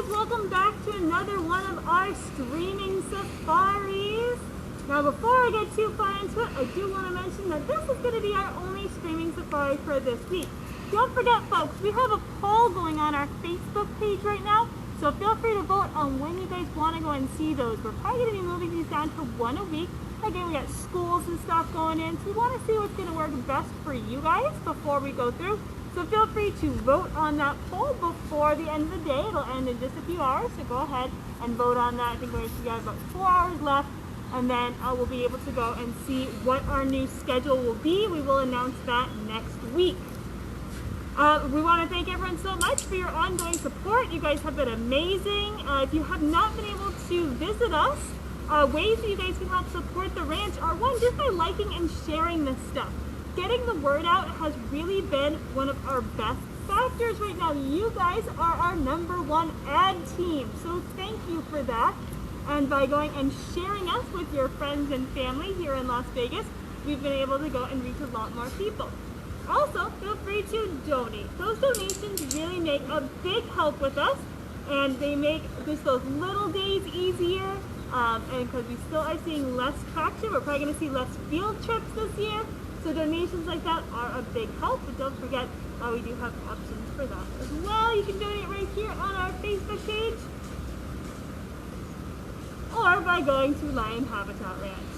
guys, welcome back to another one of our streaming safaris. Now before I get too far into it, I do want to mention that this is going to be our only streaming safari for this week. Don't forget folks, we have a poll going on our Facebook page right now, so feel free to vote on when you guys want to go and see those. We're probably going to be moving these down to one a week. Again, we got schools and stuff going in, so we want to see what's going to work best for you guys before we go through. So feel free to vote on that poll before the end of the day. It'll end in just a few hours, so go ahead and vote on that. I think we got about 4 hours left, and then we'll be able to go and see what our new schedule will be. We will announce that next week. We want to thank everyone so much for your ongoing support. You guys have been amazing. If you have not been able to visit us, ways that you guys can help support the ranch are one, just by liking and sharing this stuff. Getting the word out has really been one of our best factors right now. You guys are our #1 ad team, so thank you for that. And by going and sharing us with your friends and family here in Las Vegas, we've been able to go and reach a lot more people. Also, feel free to donate. Those donations really make a big help with us, and they make just those little days easier. And because we still are seeing less traction, we're probably going to see less field trips this year. So donations like that are a big help, but don't forget we do have options for that as well. You can donate right here on our Facebook page, or by going to Lion Habitat Ranch.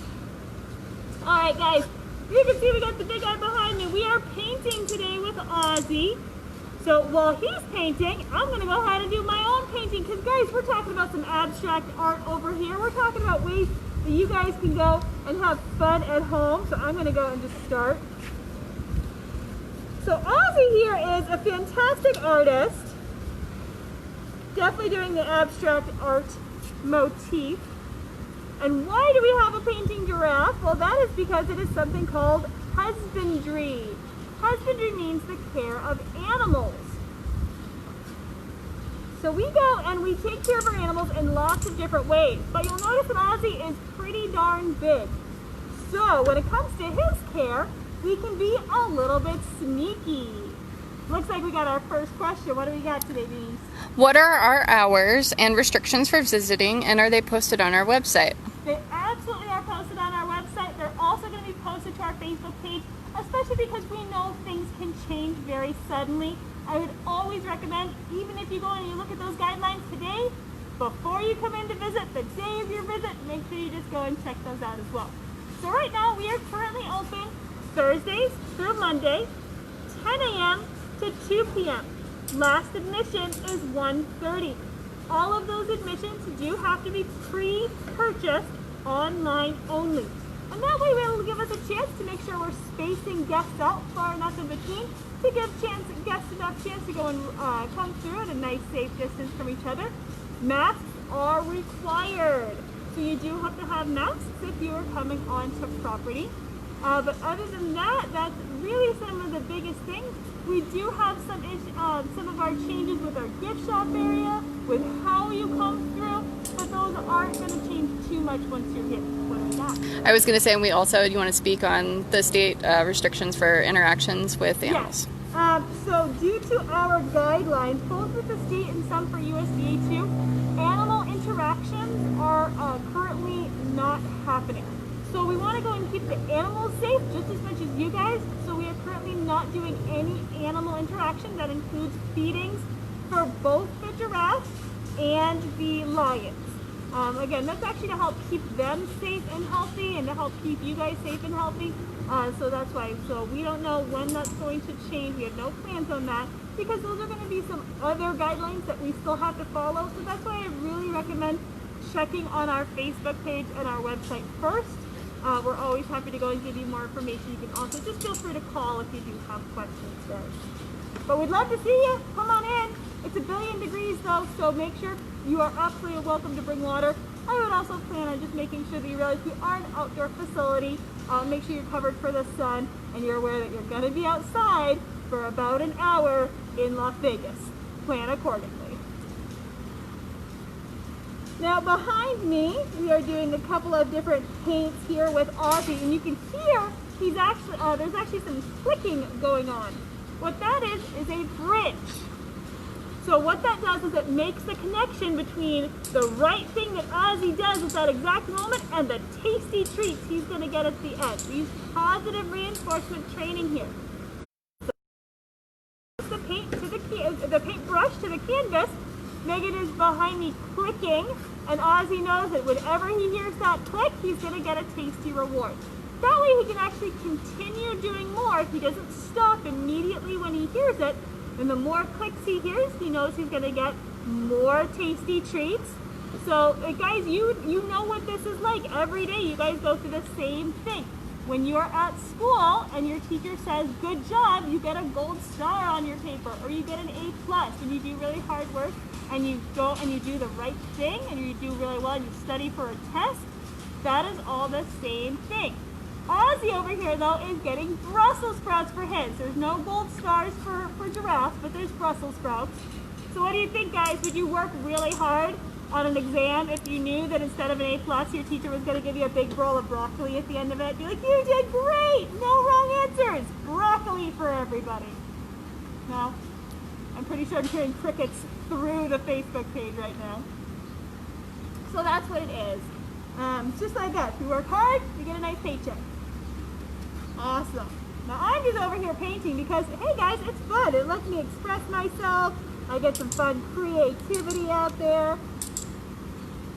Alright guys, you can see we got the big guy behind me. We are painting today with Ozzie. So while he's painting, I'm going to go ahead and do my own painting, because guys, we're talking about some abstract art over here. We're talking about ways that you guys can go and have fun at home. So I'm going to go and just start. So Ozzie here is a fantastic artist, definitely doing the abstract art motif. And why do we have a painting giraffe? Well, that is because it is something called husbandry. Husbandry means the care of animals. So we go and we take care of our animals in lots of different ways. But you'll notice that Ozzie is pretty darn big. So when it comes to his care, we can be a little bit sneaky. Looks like we got our first question. What do we got today, Denise? What are our hours and restrictions for visiting, and are they posted on our website? They absolutely are posted on our website. They're also going to be posted to our Facebook page, especially because we know things can change very suddenly. I would always recommend, even if you go and you look at those guidelines today, before you come in to visit, the day of your visit, make sure you just go and check those out as well. So right now, we are currently open Thursdays through Monday, 10 a.m. to 2 p.m. Last admission is 1:30. All of those admissions do have to be pre-purchased online only. And that way it'll give us a chance to make sure we're spacing guests out far enough in between to give guests enough chance to go and come through at a nice safe distance from each other. Masks are required. So you do have to have masks if you are coming onto property. But other than that, that's really some of the biggest things. We do have some of our changes with our gift shop area, with how you come through, but those aren't going to change too much once you're here. What is that? I was going to say, and we also, do you want to speak on the state restrictions for interactions with animals? Yes. So due to our guidelines, both with the state and some for USDA too, animal interactions are currently not happening. So we want to go and keep the animals safe just as much as you guys. So we are currently not doing any animal interaction. That includes feedings for both the giraffes and the lions. Again, that's actually to help keep them safe and healthy, and to help keep you guys safe and healthy. So that's why. So we don't know when that's going to change. We have no plans on that, because those are going to be some other guidelines that we still have to follow. So that's why I really recommend checking on our Facebook page and our website first. We're always happy to go and give you more information. You can also just feel free to call if you do have questions, guys. But we'd love to see you. Come on in. It's 1 billion degrees though, so make sure you are absolutely welcome to bring water. I would also plan on just making sure that you realize we are an outdoor facility. Make sure you're covered for the sun, and you're aware that you're going to be outside for about an hour in Las Vegas. Plan accordingly. Now behind me, we are doing a couple of different paints here with Ozzie, and you can hear he's actually there's actually some clicking going on. What that is a bridge. So what that does is it makes the connection between the right thing that Ozzie does at that exact moment and the tasty treats he's going to get at the end. We use positive reinforcement training here. So the paintbrush to the canvas. Megan is behind me clicking, and Ozzie knows that whenever he hears that click, he's going to get a tasty reward. That way he can actually continue doing more if he doesn't stop immediately when he hears it. And the more clicks he hears, he knows he's going to get more tasty treats. So guys, you know what this is like. Every day you guys go through the same thing. When you're at school and your teacher says, good job, you get a gold star on your paper, or you get an A+ and you do really hard work and you go and you do the right thing and you do really well and you study for a test. That is all the same thing. Ozzie over here, though, is getting Brussels sprouts for his. There's no gold stars for giraffes, but there's Brussels sprouts. So what do you think, guys? Would you work really hard on an exam if you knew that instead of an A+, your teacher was going to give you a big bowl of broccoli at the end of it? Be like, you did great! No wrong answers! Broccoli for everybody. No? I'm pretty sure I'm hearing crickets through the Facebook page right now. So that's what it is. It's just like that. If you work hard, you get a nice paycheck. Awesome. Now I'm just over here painting because, hey guys, it's fun. It lets me express myself. I get some fun creativity out there.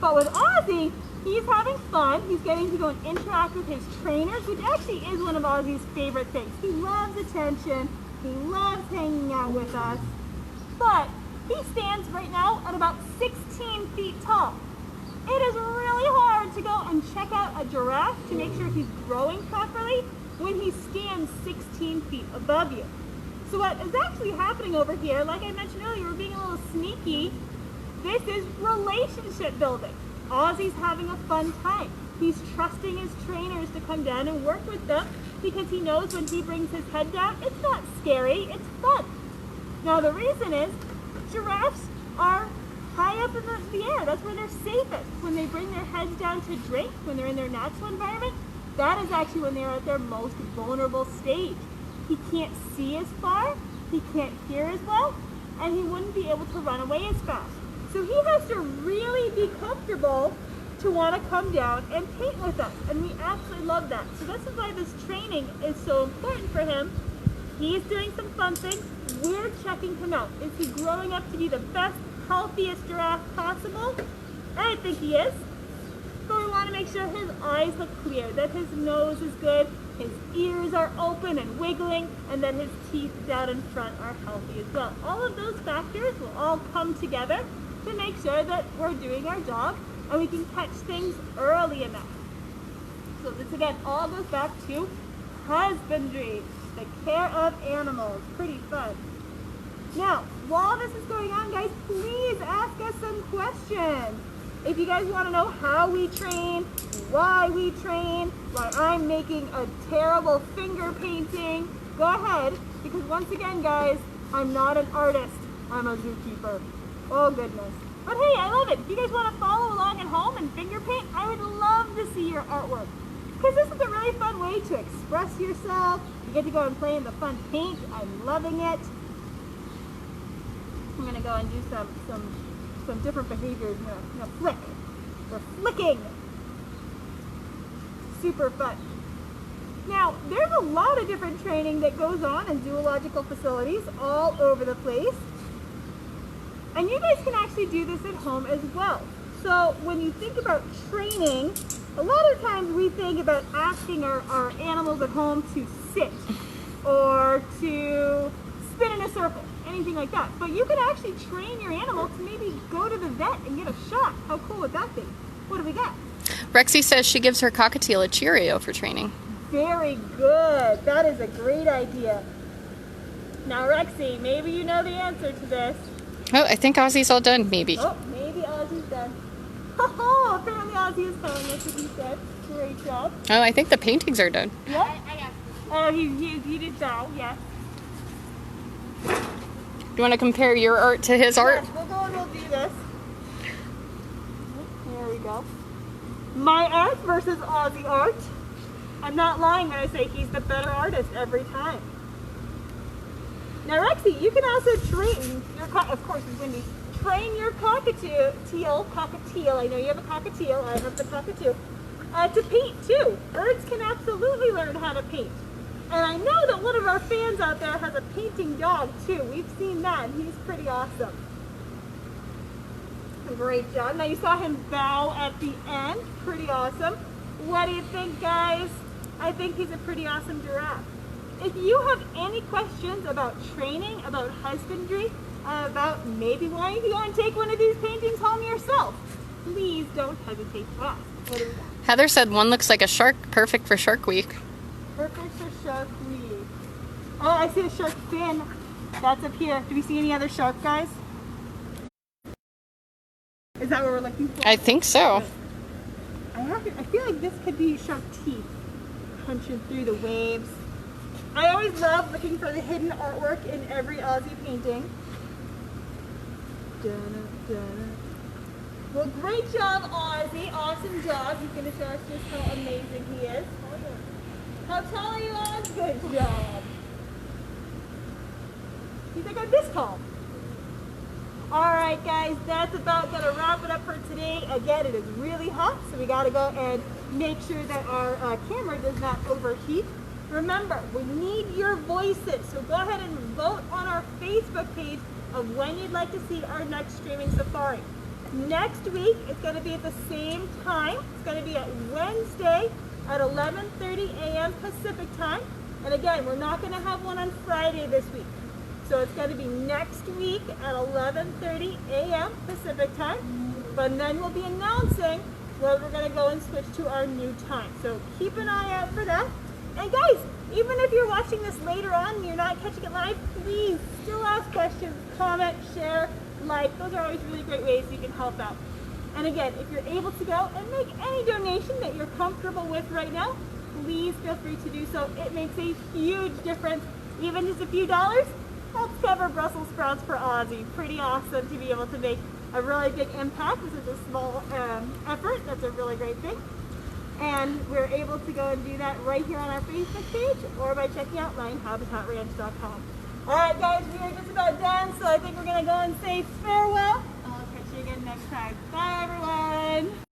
But with Ozzie, he's having fun. He's getting to go and interact with his trainers, which actually is one of Ozzie's favorite things. He loves attention. He loves hanging out with us. But he stands right now at about 16 feet tall. It is really hard to go and check out a giraffe to make sure he's growing properly when he stands 16 feet above you. So what is actually happening over here, like I mentioned earlier, we're being a little sneaky. This is relationship building. Ozzie's having a fun time. He's trusting his trainers to come down and work with them because he knows when he brings his head down, it's not scary, it's fun. Now the reason is giraffes are high up in the air. That's where they're safest. When they bring their heads down to drink, when they're in their natural environment, that is actually when they're at their most vulnerable stage. He can't see as far, he can't hear as well, and he wouldn't be able to run away as fast. So he has to really be comfortable to want to come down and paint with us, and we absolutely love that. So this is why this training is so important for him. He's doing some fun things. We're checking him out. Is he growing up to be the best, healthiest giraffe possible? I think he is. So we want to make sure his eyes look clear, that his nose is good, his ears are open and wiggling, and that his teeth down in front are healthy as well. All of those factors will all come together to make sure that we're doing our job and we can catch things early enough. So this again all goes back to husbandry, the care of animals. Pretty fun. Now, while this is going on, guys, please ask us some questions. If you guys want to know how we train, why I'm making a terrible finger painting, go ahead, because once again, guys, I'm not an artist, I'm a zookeeper. Oh goodness. But hey, I love it. If you guys want to follow along at home and finger paint, I would love to see your artwork. Because this is a really fun way to express yourself. You get to go and play in the fun paint. I'm loving it. I'm going to go and do some different behaviors. I'm going to flick. We're flicking. Super fun. Now, there's a lot of different training that goes on in zoological facilities all over the place. And you guys can actually do this at home as well. So when you think about training, a lot of times we think about asking our animals at home to sit or to spin in a circle, anything like that. But you can actually train your animal to maybe go to the vet and get a shot. How cool would that be? What do we got? Rexy says she gives her cockatiel a Cheerio for training. Very good. That is a great idea. Now, Rexy, maybe you know the answer to this. Oh, I think Ozzie's all done, maybe. Oh, maybe Ozzie's done. Oh, apparently Ozzie is telling us what he said. Great job. Oh, I think the paintings are done. Yep. Oh, he did so, yes. Do you want to compare your art to his art? Yes, we'll go and we'll do this. There we go. My art versus Ozzie art. I'm not lying when I say he's the better artist every time. Now, Rexy, you can also train your of course it's windy. Train your cockatiel. I know you have a cockatiel. I have the cockatoo. To paint too. Birds can absolutely learn how to paint. And I know that one of our fans out there has a painting dog too. We've seen that. He's pretty awesome. Great job. Now you saw him bow at the end. Pretty awesome. What do you think, guys? I think he's a pretty awesome giraffe. If you have any questions about training, about husbandry, about maybe wanting to go and take one of these paintings home yourself, please don't hesitate to ask. What do we got? Heather said one looks like a shark, perfect for Shark Week. Perfect for Shark Week. Oh, I see a shark fin. That's up here. Do we see any other shark, guys? Is that what we're looking for? I think so. I feel like this could be shark teeth punching through the waves. I always love looking for the hidden artwork in every Ozzie painting. Well, great job, Ozzie. Awesome job. He's going to show us just how amazing he is. How tall are you, Oz? Good job. He's like this tall. Alright guys, that's about going to wrap it up for today. Again, it is really hot, so we got to go and make sure that our camera does not overheat. Remember, we need your voices, so go ahead and vote on our Facebook page of when you'd like to see our next streaming safari. Next week, it's going to be at the same time. It's going to be at Wednesday at 11:30 a.m. Pacific time. And again, we're not going to have one on Friday this week. So it's going to be next week at 11:30 a.m. Pacific time. But then we'll be announcing when we're going to go and switch to our new time. So keep an eye out for that. And guys, even if you're watching this later on and you're not catching it live, please still ask questions, comment, share, like. Those are always really great ways you can help out. And again, if you're able to go and make any donation that you're comfortable with right now, please feel free to do so. It makes a huge difference. Even just a few dollars helps cover Brussels sprouts for Ozzie. Pretty awesome to be able to make a really big impact. This is a small effort. That's a really great thing. And we're able to go and do that right here on our Facebook page or by checking out linehabitatraNch.com. Alright guys, we are just about done, so I think we're going to go and say farewell. And I'll catch you again next time. Bye everyone!